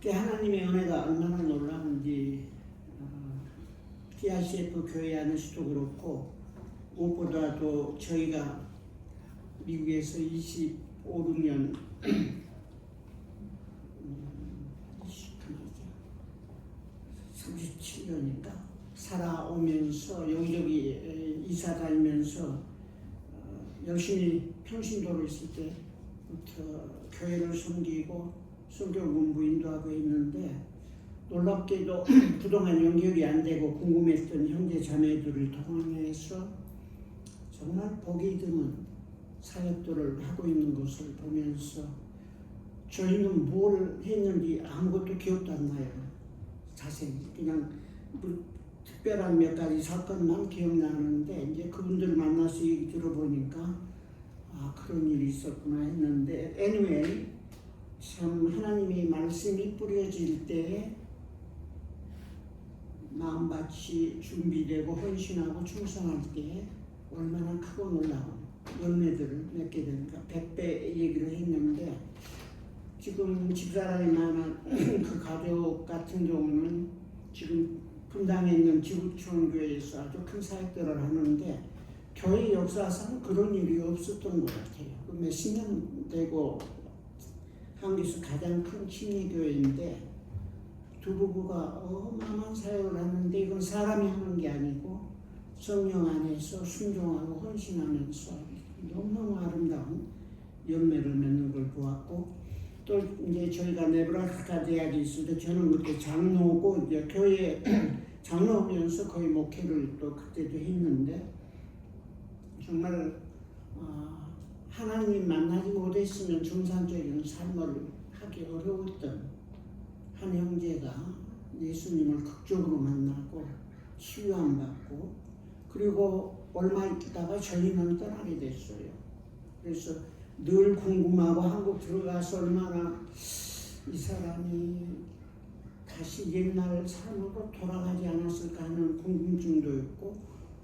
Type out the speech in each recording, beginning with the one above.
하나님의 은혜가 얼마나 놀라운지 DRCF 교회 안에서도 그렇고 무엇보다도 저희가 미국에서 25, 6년 37년인가 살아오면서 여기저기 이사 다니면서 열심히 평신도로 있을 때부터 교회를 섬기고 선교 공부 인도하고 있는데 놀랍게도 그동안 연결이 안 되고 궁금했던 형제 자매들을 통해서 정말 보기 드문 사역들을 하고 있는 것을 보면서 저희는 뭘 했는지 아무것도 기억도 안 나요. 자세히 그냥 특별한 몇 가지 사건만 기억나는데 이제 그분들 만나서 얘기 들어보니까 그런 일이 있었구나 했는데 anyway 참 하나님이 말씀이 뿌려질 때에 마음밭이 준비되고 헌신하고 충성할 때 얼마나 크고 놀라운 열매들을 맺게 되니까 100배 얘기를 했는데 지금 집사람이 많은 그 가족 같은 경우는 지금 분당에 있는 지구촌교회에서 아주 큰 사역들을 하는데 교회 역사상 그런 일이 없었던 것 같아요. 몇십 년 되고 한국에서 가장 큰 침례교회인데 두 부부가 어마어마한 사역을 하는데 이건 사람이 하는 게 아니고 성령 안에서 순종하고 헌신하면서 너무너무 아름다운 열매를 맺는 걸 보았고 또 이제 저희가 네브라스카 대학에 있을 때 저는 그때 장로고 이제 교회 장로면서 거의 목회를 또 그때도 했는데 정말 하나님 만나지 못했으면 중산적인 삶을 하기 어려웠던 한 형제가 예수님을 극적으로 만나고 치유함 받고 그리고 얼마 있다가 저희는 떠나게 됐어요. 그래서 늘 궁금하고 한국 들어가서 얼마나 이 사람이 다시 옛날 삶으로 돌아가지 않았을까 하는 궁금증도 있고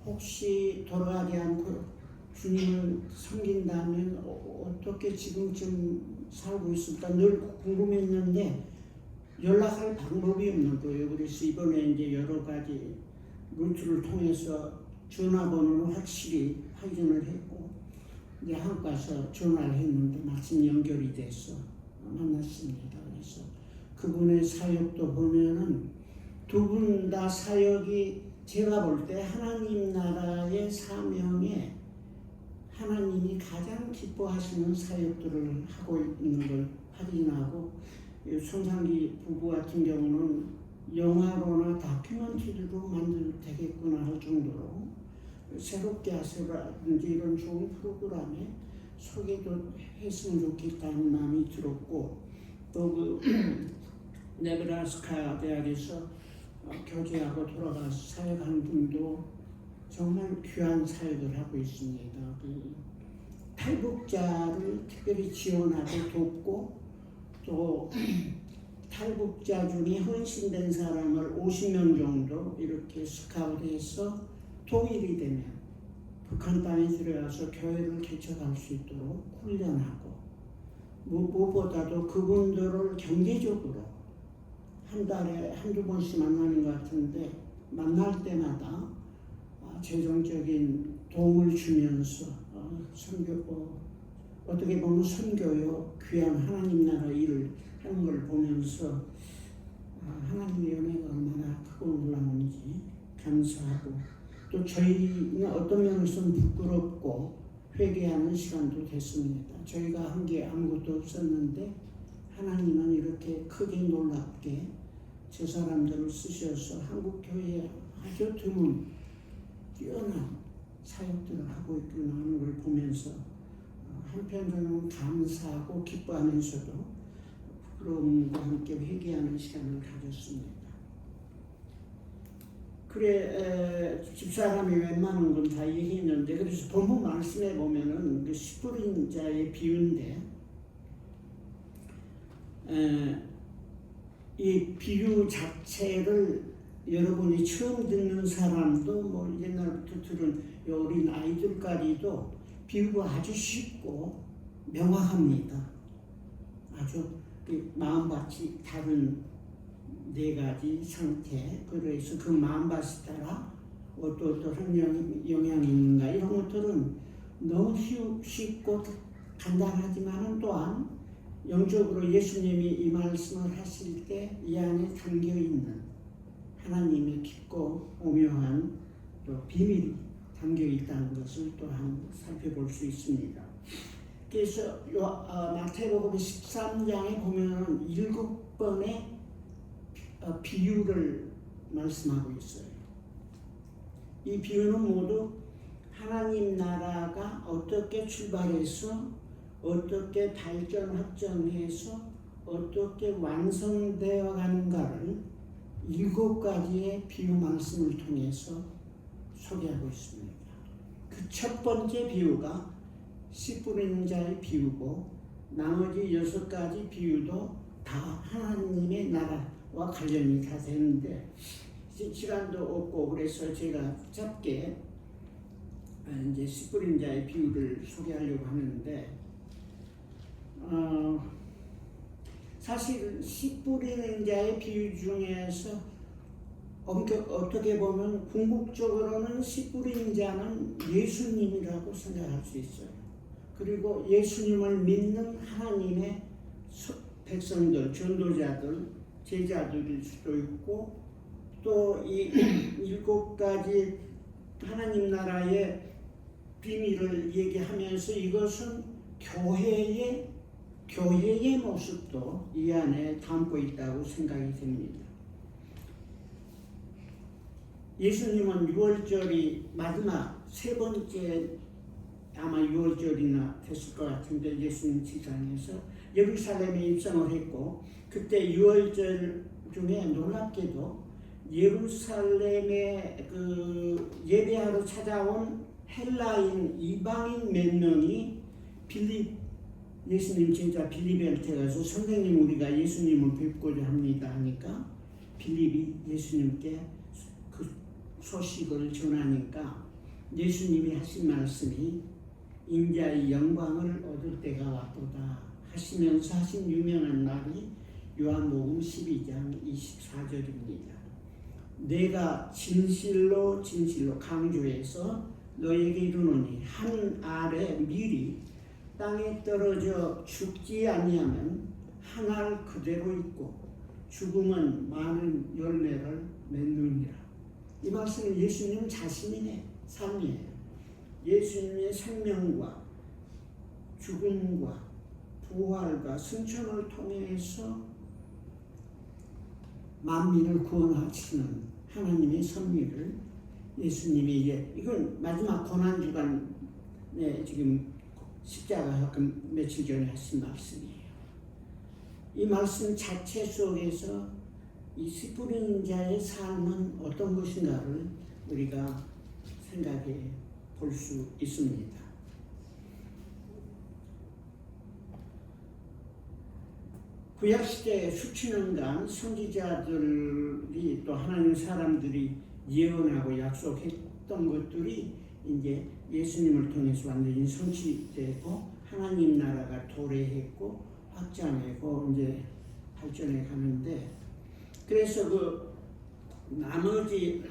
혹시 돌아가지 않고 주님을 섬긴다면 어떻게 지금쯤 살고 있을까 늘 궁금했는데 연락할 방법이 없는 거예요. 그래서 이번에 이제 여러 가지 루트를 통해서 전화번호를 확실히 확인을 했고 이제 한국 가서 전화를 했는데 마침 연결이 돼서 만났습니다. 그래서 그분의 사역도 보면은 두 분 다 사역이 제가 볼 때 하나님 나라의 사명에 하나님이 가장 기뻐하시는 사역들을 하고 있는 걸 확인하고 손상기 부부 같은 경우는 영화로나 다큐멘터리로 만들어도 되겠구나 할 정도로 새롭게 하세요라든지 이런 좋은 프로그램에 소개도 했으면 좋겠다는 마음이 들었고 또 그 네브라스카 대학에서 교제하고 돌아가서 사역하는 분도 정말 귀한 사역을 하고 있습니다. 그 탈북자를 특별히 지원하고 돕고 또 탈북자 중에 헌신된 사람을 50명 정도 이렇게 스카우트해서 통일이 되면 북한 땅에 들어가서 교회를 개척할 수 있도록 훈련하고 무엇보다도 그분들을 경제적으로 한 달에 한두 번씩 만나는 것 같은데 만날 때마다 재정적인 도움을 주면서 어떻게 보면 선교요 귀한 하나님 나라 일을 하는 걸 보면서 하나님의 은혜가 얼마나 크고 놀라운지 감사하고 또 저희는 어떤 면에서는 부끄럽고 회개하는 시간도 됐습니다. 저희가 한 게 아무것도 없었는데 하나님은 이렇게 크게 놀랍게 저 사람들을 쓰셔서 한국 교회에 아주 드문 뛰어난 사역들을 하고 있구나 하는 걸 보면서 한편으로는 감사하고 기뻐하면서도 부러움과 함께 회개하는 시간을 가졌습니다. 그래 집사람이 웬만한 건 다 얘기했는데 그래서 본문 말씀에 보면은 그 씨뿌린 자의 비유인데 이 비유 자체를 여러분이 처음 듣는 사람도 뭐 옛날부터 들은 어린 아이들까지도 비유가 아주 쉽고 명확합니다. 아주 그 마음밭이 다른 네 가지 상태, 그래서 그 마음밭에 따라 어떠한 영향이 있는가, 이런 것들은 너무 쉽고 간단하지만은 또한 영적으로 예수님이 이 말씀을 하실 때 이 안에 담겨 있는 하나님의 깊고 오묘한 또 비밀이 담겨 있다는 것을 또한 살펴볼 수 있습니다. 그래서 마태복음 13장에 보면 7번의 비유를 말씀하고 있어요. 이 비유는 모두 하나님 나라가 어떻게 출발해서 어떻게 발전 확장해서 어떻게 완성되어 가는가를 7가지의 비유 말씀을 통해서 소개하고 있습니다. 그 첫 번째 비유가 씨 뿌리는 자의 비유고, 나머지 6가지 비유도 다 하나님의 나라와 관련이 다 되는데 시간도 없고 그래서 제가 짧게 이제 씨 뿌리는 자의 비유를 소개하려고 하는데, 사실 씨 뿌리는 자의 비유 중에서 어떻게 보면 궁극적으로는 씨 뿌리는 자는 예수님이라고 생각할 수 있어요. 그리고 예수님을 믿는 하나님의 백성들, 전도자들, 제자들일 수도 있고, 또 이 7가지 하나님 나라의 비밀을 얘기하면서 이것은 교회의 모습도 이 안에 담고 있다고 생각이 됩니다. 예수님은 6월절이 마지막 3번째, 아마 6월절이나 됐을 것 같은데, 예수님 지상에서 예루살렘에 입성을 했고, 그때 6월절 중에 놀랍게도 예루살렘에 그 예배하러 찾아온 헬라인 이방인 몇 명이 예수님 제자 빌립한테 가서 선생님, 우리가 예수님을 뵙고자 합니다 하니까 빌립이 예수님께 그 소식을 전하니까 예수님이 하신 말씀이 인자의 영광을 얻을 때가 왔도다 하시면서 하신 유명한 말이 요한복음 12장 24절입니다. 내가 진실로 강조해서 너에게 이르노니 한 알의 밀이 땅에 떨어져 죽지 아니하면 한 알 그대로 있고 죽으면 많은 열매를 맺느니라. 이 말씀은 예수님 자신의 삶이에요. 예수님의 생명과 죽음과 부활과 승천을 통해서 만민을 구원하시는 하나님의 섭리를 예수님이 이건 마지막 고난주간에 지금 십자가 며칠 전에 하신 말씀이에요. 이 말씀 자체 속에서 이 씨 뿌리는 자의 삶은 어떤 것인가를 우리가 생각해 볼 수 있습니다. 구약시대 수천년간 선지자들이 또 하나님 사람들이 예언하고 약속했던 것들이 이제 예수님을 통해서 완전히 성취되고 하나님 나라가 도래했고 확장하고 이제 발전해 가는데, 그래서 그 나머지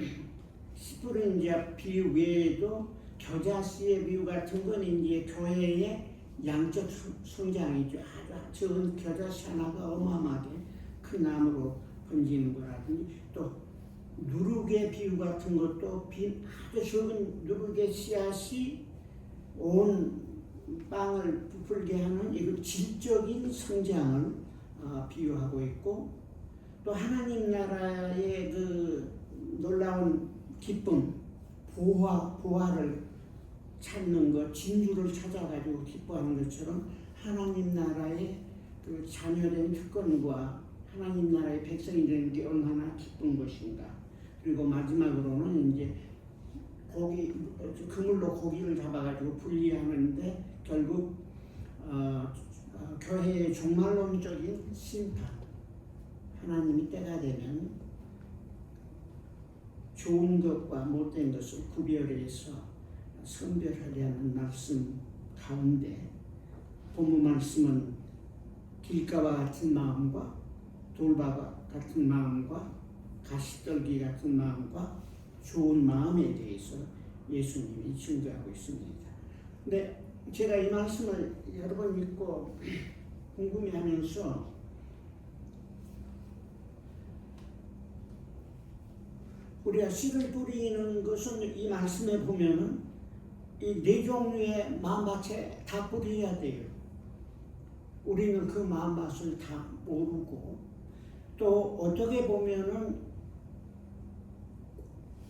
씨 뿌리는 자 비유 외에도 겨자씨의 비유 같은 건 이제 교회의 양적 성장이죠. 아주 적은 겨자씨 하나가 어마어마하게 큰 나무로 번지는 거라든지, 또 누룩의 비유 같은 것도 아주 적은 누룩의 씨앗이 온 빵을 부풀게 하는 이런 질적인 성장을 비유하고 있고, 또 하나님 나라의 그 놀라운 기쁨, 보화를 찾는 것, 진주를 찾아가지고 기뻐하는 것처럼 하나님 나라의 그 자녀된 특권과 하나님 나라의 백성이 되는 게 얼마나 기쁜 것인가. 그리고 마지막으로는 이제 그물로 고기를 잡아가지고 분리하는데 결국 교회의 종말론적인 심판, 하나님이 때가 되면 좋은 것과 못된 것을 구별해서 선별하려는 말씀 가운데 본문 말씀은 길가와 같은 마음과 돌바와 같은 마음과 가시떨기 같은 마음과 좋은 마음에 대해서 예수님이 증거하고 있습니다. 근데 제가 이 말씀을 여러 번 읽고 궁금해하면서 우리가 씨를 뿌리는 것은 이 말씀에 보면은 이 네 종류의 마음밭에 다 뿌려야 돼요. 우리는 그 마음밭을 다 모르고 또 어떻게 보면은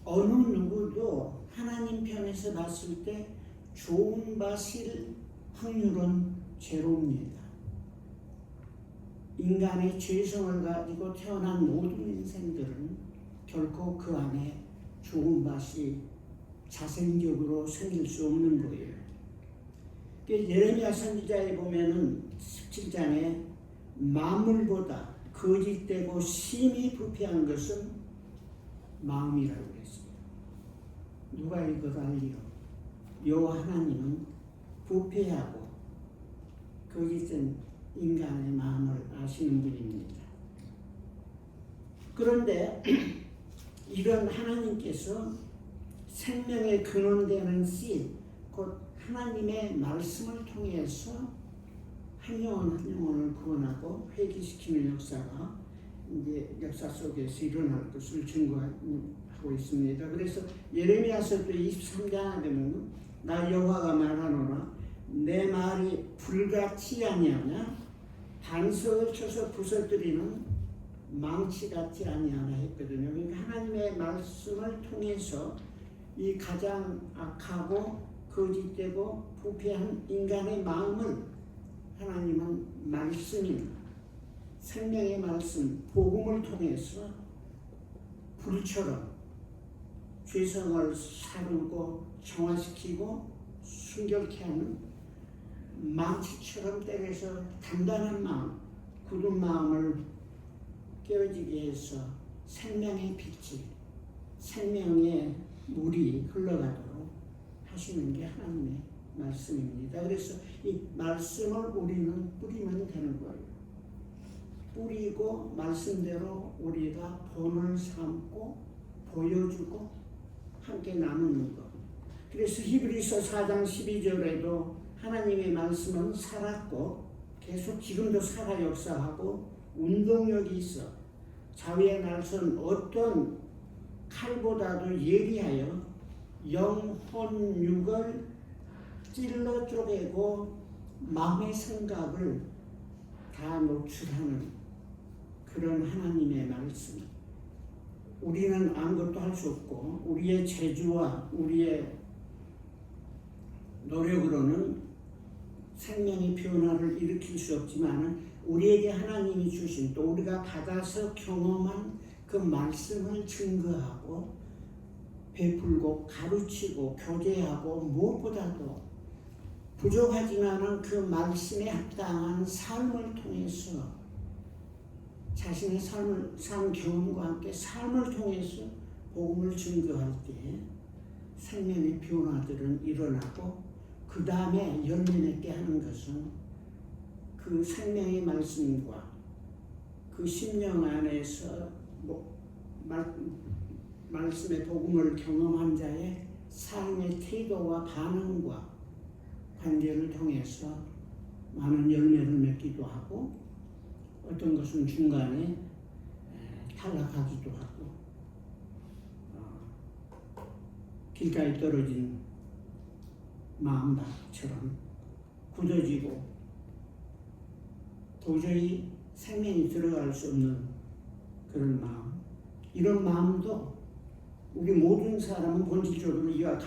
어느 누구도 하나님 편에서 봤을 때 좋은 밭일 확률은 제로입니다. 인간의 죄성을 가지고 태어난 모든 인생들은 결코 그 안에 좋은 밭이 자생적으로 생길 수 없는 거예요. 예레미야 선지자에 보면은 17장에 만물보다 거짓되고 심히 부패한 것은 마음이라고 그랬습니다. 누가 이걸 알리요? 여호와 하나님은 부패하고 거짓된 인간의 마음을 아시는 분입니다. 그런데 이런 하나님께서 생명의 근원되는 씨, 곧 하나님의 말씀을 통해서 한 영혼 한 영혼을 구원하고 회개시키는 역사가 이제 역사 속에서 일어날 것을 증거하고 있습니다. 그래서 예레미야서 또 23장에 되면 나 여호와가 말하노라 내 말이 불같이 아니하냐 반석을 쳐서 부서뜨리는 망치같이 아니하나 했거든요. 그러니까 하나님의 말씀을 통해서 이 가장 악하고 거짓되고 부패한 인간의 마음을 하나님은 말씀인 생명의 말씀, 복음을 통해서 불처럼 죄성을 사르고 정화시키고 순결케 하는 망치처럼 때려서 단단한 마음, 굳은 마음을 깨어지게 해서 생명의 빛이, 생명의 물이 흘러가도록 하시는 게 하나님의 말씀입니다. 그래서 이 말씀을 우리는 뿌리면 되는 거예요. 뿌리고 말씀대로 우리가 본을 삼고 보여주고 함께 나누는 것. 그래서 히브리서 4장 12절에도 하나님의 말씀은 살았고 계속 지금도 살아 역사하고 운동력이 있어 자위의 날선 어떤 칼보다도 예리하여 영혼 육을 찔러 쪼개고 마음의 생각을 다 노출하는 그런 하나님의 말씀. 우리는 아무것도 할 수 없고 우리의 재주와 우리의 노력으로는 생명의 변화를 일으킬 수 없지만 우리에게 하나님이 주신 또 우리가 받아서 경험한 그 말씀을 증거하고 베풀고 가르치고 교제하고 무엇보다도 부족하지만 그 말씀에 합당한 삶을 통해서 자신의 삶 경험과 함께 삶을 통해서 복음을 증거할 때 생명의 변화들은 일어나고 그 다음에 열매 맺게 하는 것은 그 생명의 말씀과 그 심령 안에서 말씀의 복음을 경험한 자의 삶의 태도와 반응과 관계를 통해서 많은 열매를 맺기도 하고 어떤 것은 중간에 탈락하기도 하고 길가에 떨어진 마음밭처럼 굳어지고 도저히 생명이 들어갈 수 없는 그런 마음, 이런 마음도 우리 모든 사람은 본질적으로 이와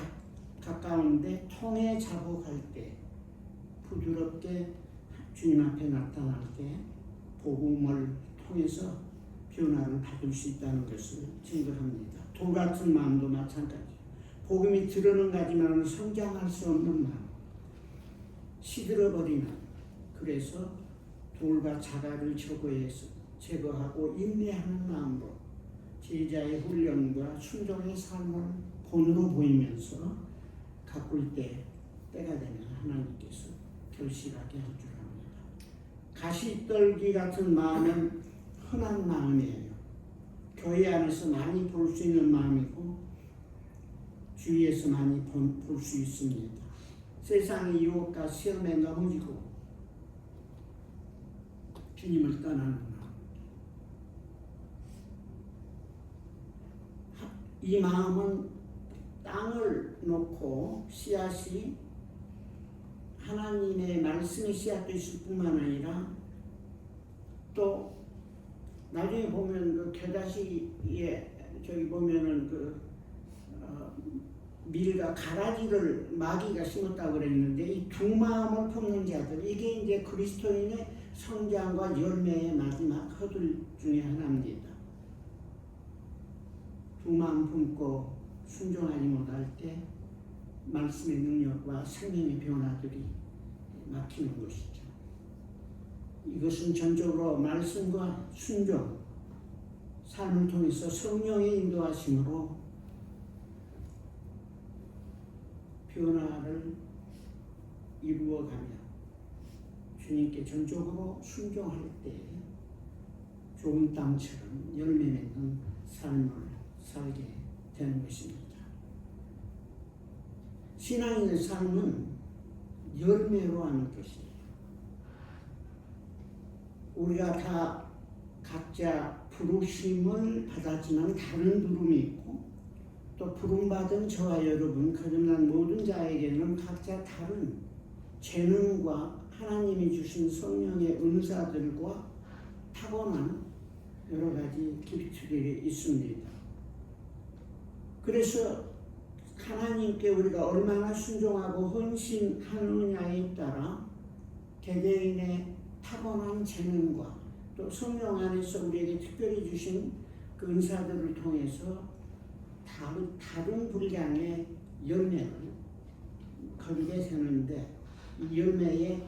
가까운데 통해 작업할 때 부드럽게 주님 앞에 나타날 때 복음을 통해서 변화를 받을 수 있다는 것을 증거합니다. 돌 같은 마음도 마찬가지. 복음이 들어는 가지만 성장할 수 없는 마음, 시들어버리는, 그래서 돌과 자갈을 제거하고 인내하는 마음으로 제자의 훈련과 순종의 삶을 본으로 보이면서 가꿀 때가 되면 하나님께서 결실하게 할 줄 압니다. 가시떨기 같은 마음은 흔한 마음이에요. 교회 안에서 많이 볼 수 있는 마음이고 주위에서 많이 볼 수 있습니다. 세상의 유혹과 시험에 넘어지고 주님을 떠나는 마음. 이 마음은 땅을 놓고 씨앗이 하나님의 말씀이 씨앗도 있을 뿐만 아니라 또 나중에 보면 그 겨자씨에 저기 보면은 밀과 가라지를 마귀가 심었다고 그랬는데 이 두 마음을 품는 자들, 이게 이제 그리스도인의 성장과 열매의 마지막 허들 중에 하나입니다. 두 마음 품고 순종하지 못할 때 말씀의 능력과 생명의 변화들이 막히는 것이죠. 이것은 전적으로 말씀과 순종, 삶을 통해서 성령의 인도하심으로 변화를 이루어가며 주님께 전적으로 순종할 때 좋은 땅처럼 열매 맺는 삶을 살게 되는 것입니다. 신앙인의 삶은 열매로 하는 것이에요. 우리가 다 각자 부르심을 받았지만 다른 부름이 있고 또 부름받은 저와 여러분, 거듭난 모든 자에게는 각자 다른 재능과 하나님이 주신 성령의 은사들과 타고난 여러 가지 기술들이 있습니다. 그래서 하나님께 우리가 얼마나 순종하고 헌신하느냐에 따라 개개인의 타고난 재능과 또 성령 안에서 우리에게 특별히 주신 그 은사들을 통해서 다른 분량의 열매를 거두게 되는데 이 열매의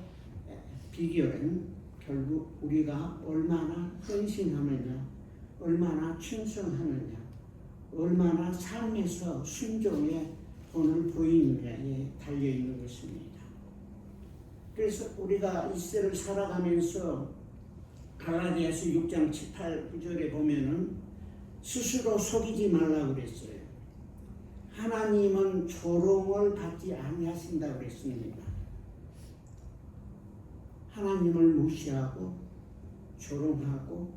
비결은 결국 우리가 얼마나 헌신하느냐, 얼마나 충성하느냐, 얼마나 삶에서 순종의 본을 보이느냐에 달려있는 것입니다. 그래서 우리가 이 시대를 살아가면서 갈라디아서 6장 7, 8, 9절에 보면은 스스로 속이지 말라고 그랬어요. 하나님은 조롱을 받지 아니하신다고 그랬습니다. 하나님을 무시하고 조롱하고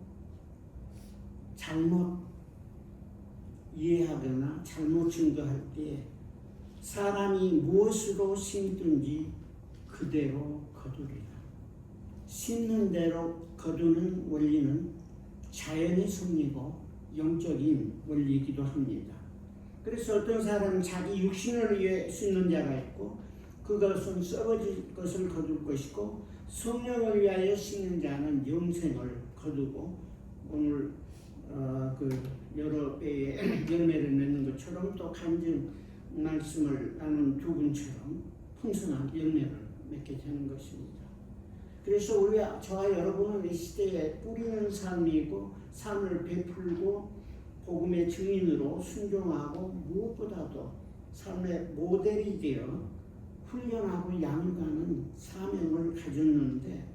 잘못 이해하거나 잘못 증거할 때 사람이 무엇으로 심든지 그대로 거두리라. 심는 대로 거두는 원리는 자연의 섭리고 영적인 원리이기도 합니다. 그래서 어떤 사람은 자기 육신을 위해 심는 자가 있고 그것은 썩어질 것을 거둘 것이고 성령을 위하여 심는 자는 영생을 거두고 오늘 여러 배의 열매를 맺는 것처럼 또 간증 말씀을 나눈 두 분처럼 풍성한 열매를 맺게 되는 것입니다. 그래서 저와 여러분은 이 시대에 뿌리는 삶이고 삶을 베풀고 복음의 증인으로 순종하고 무엇보다도 삶의 모델이 되어 훈련하고 양육하는 사명을 가졌는데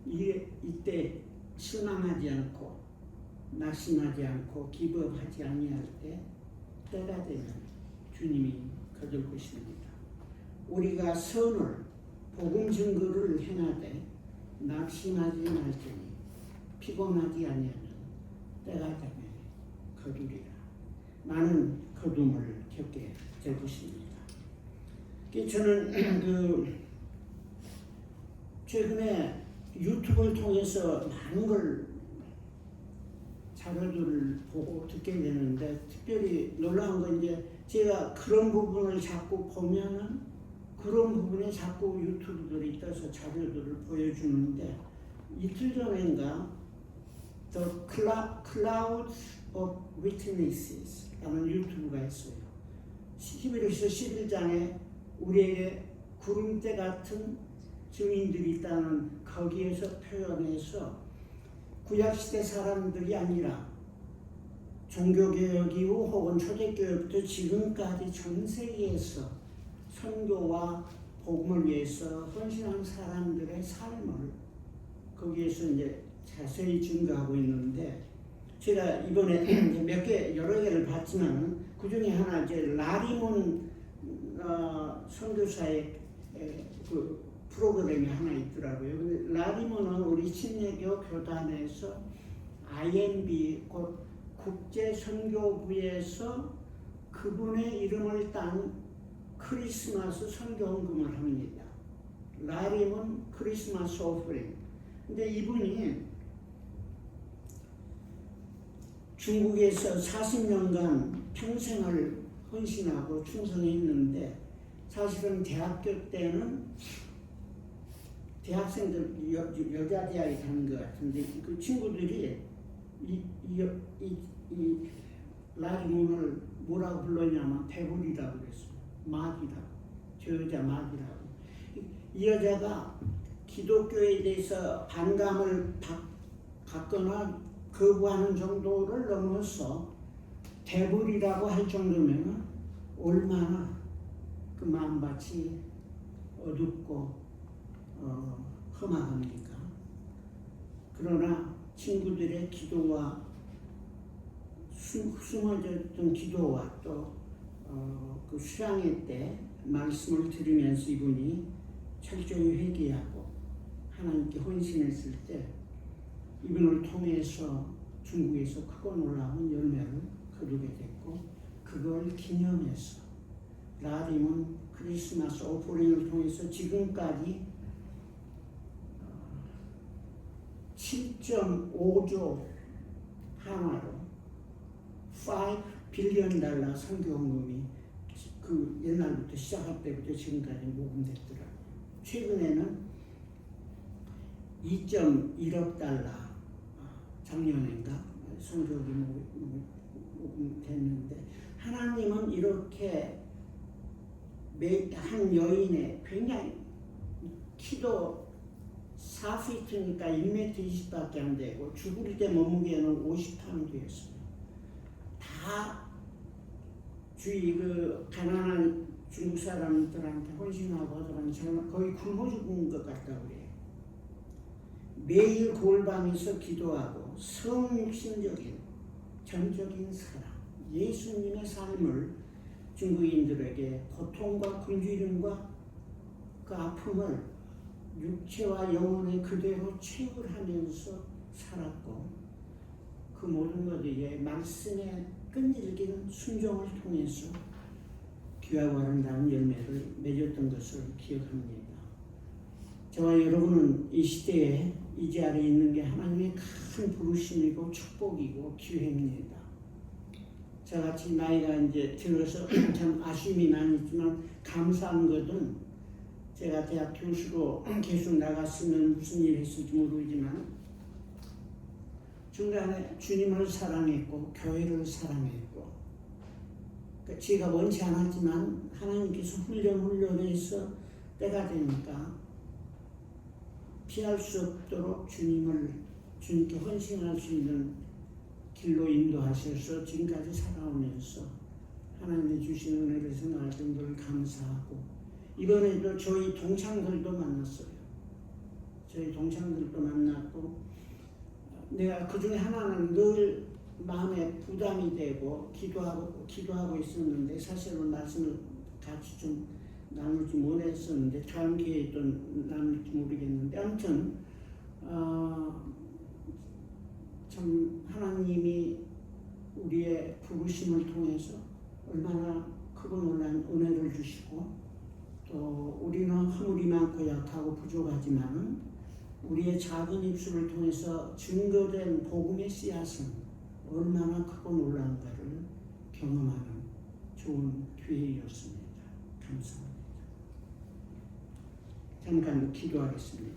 이때 실망하지 않고 낙심하지 않고 기법하지 아니할 때 때가 되면 주님이 거둘 것입니다. 우리가 선을 복음 증거를 행하되 낙심하지 말지니 피곤하지 아니하면 때가 되면 거두리라. 많은 거둠을 겪게 될 것입니다. 저는 최근에 유튜브를 통해서 많은 걸 자료들을 보고 듣게 되는데 특별히 놀라운 건 이제 제가 그런 부분을 자꾸 보면은 그런 부분에 자꾸 유튜브들이 떠서 자료들을 보여주는데 이틀 전인가 The Cloud of Witnesses 라는 유튜브가 있어요. 히브리서 11장에 우리에게 구름대 같은 증인들이 있다는 거기에서 표현해서 구약시대 사람들이 아니라 종교개혁 이후 혹은 초대교회부터 지금까지 전 세계에서 선교와 복음을 위해서 헌신한 사람들의 삶을 거기에서 이제 자세히 증거하고 있는데 제가 이번에 몇 개 여러 개를 봤지만 그 중에 하나 이제 라리몬 선교사의 그 프로그램이 하나 있더라고요. 근데 라리몬은 우리 침례교 교단에서 IMB 곧 국제선교부에서 그분의 이름을 딴 크리스마스 선교헌금을 합니다. 라리몬 크리스마스 오퍼링. 근데 이분이 중국에서 40년간 평생을 헌신하고 충성했는데 사실은 대학교 때는 대학생들 여자 대학에 가는 것 같은데 그 친구들이 이 라리몬을 뭐라고 불렀냐면 배불이라고 그랬어요. 마귀라고. 저 여자 마귀라고. 이 여자가 기독교에 대해서 반감을 갖거나 거부하는 정도를 넘어서 대불이라고 할 정도면 얼마나 그 마음밭이 어둡고 험악합니까? 그러나 친구들의 기도와 숨어졌던 기도와 또 그 수양회 때 말씀을 들으면서 이분이 철저히 회개하고 하나님께 헌신했을 때 이분을 통해서 중국에서 크고 놀라운 열매를 거두게 됐고 그걸 기념해서 라리몬 크리스마스 오퍼링을 통해서 지금까지 7.5조 한화로 5 빌리언 달러 선교헌금이 그 옛날부터 시작할 때부터 지금까지 모금됐더라고요. 최근에는 2.1억 달러 작년인가 선교헌금이 모금됐는데 하나님은 이렇게 한 여인의 굉장히 키도 4피트니까 1m 20밖에 안 되고 죽을 때 몸무게는 50파운드였어요. 다 주위 그 가난한 중국 사람들한테 헌신하고 하더니 거의 굶어 죽은 것 같다고 그래요. 매일 골방에서 기도하고 성육신적인 전적인 사랑, 예수님의 삶을 중국인들에게 고통과 굶주림과 그 아픔을 육체와 영혼에 그대로 체험하면서 살았고 그 모든 것이 말씀에 끈질긴 순종을 통해서 귀하고 아름다운 열매를 맺었던 것을 기억합니다. 저와 여러분은 이 시대에 이 자리에 있는 게 하나님의 큰 부르심이고 축복이고 기회입니다. 저같이 나이가 이제 들어서 참 아쉬움이 많이 있지만 감사한 것은 제가 대학 교수로 계속 나갔으면 무슨 일을 했을지 모르지만 중간에 주님을 사랑했고 교회를 사랑했고 그러니까 제가 원치 않았지만 하나님께서 훈련해서 때가 되니까 피할 수 없도록 주님께 헌신할 수 있는 길로 인도하셔서 지금까지 살아오면서 하나님이 주신 은혜를 생각할 정도로 감사하고 이번에도 저희 동창들도 만났어요. 저희 동창들도 만났고 내가 그 중에 하나는 늘 마음에 부담이 되고 기도하고 있었는데 사실은 말씀을 같이 좀 나눌지 못했었는데 다음 기회에 또 나눌지 모르겠는데 아무튼 참 하나님이 우리의 부르심을 통해서 얼마나 크고 놀라운 은혜를 주시고 또 우리는 허물이 많고 약하고 부족하지만 우리의 작은 입술을 통해서 증거된 복음의 씨앗은 얼마나 크고 놀라운가를 경험하는 좋은 기회였습니다. 감사합니다. 잠깐 기도하겠습니다.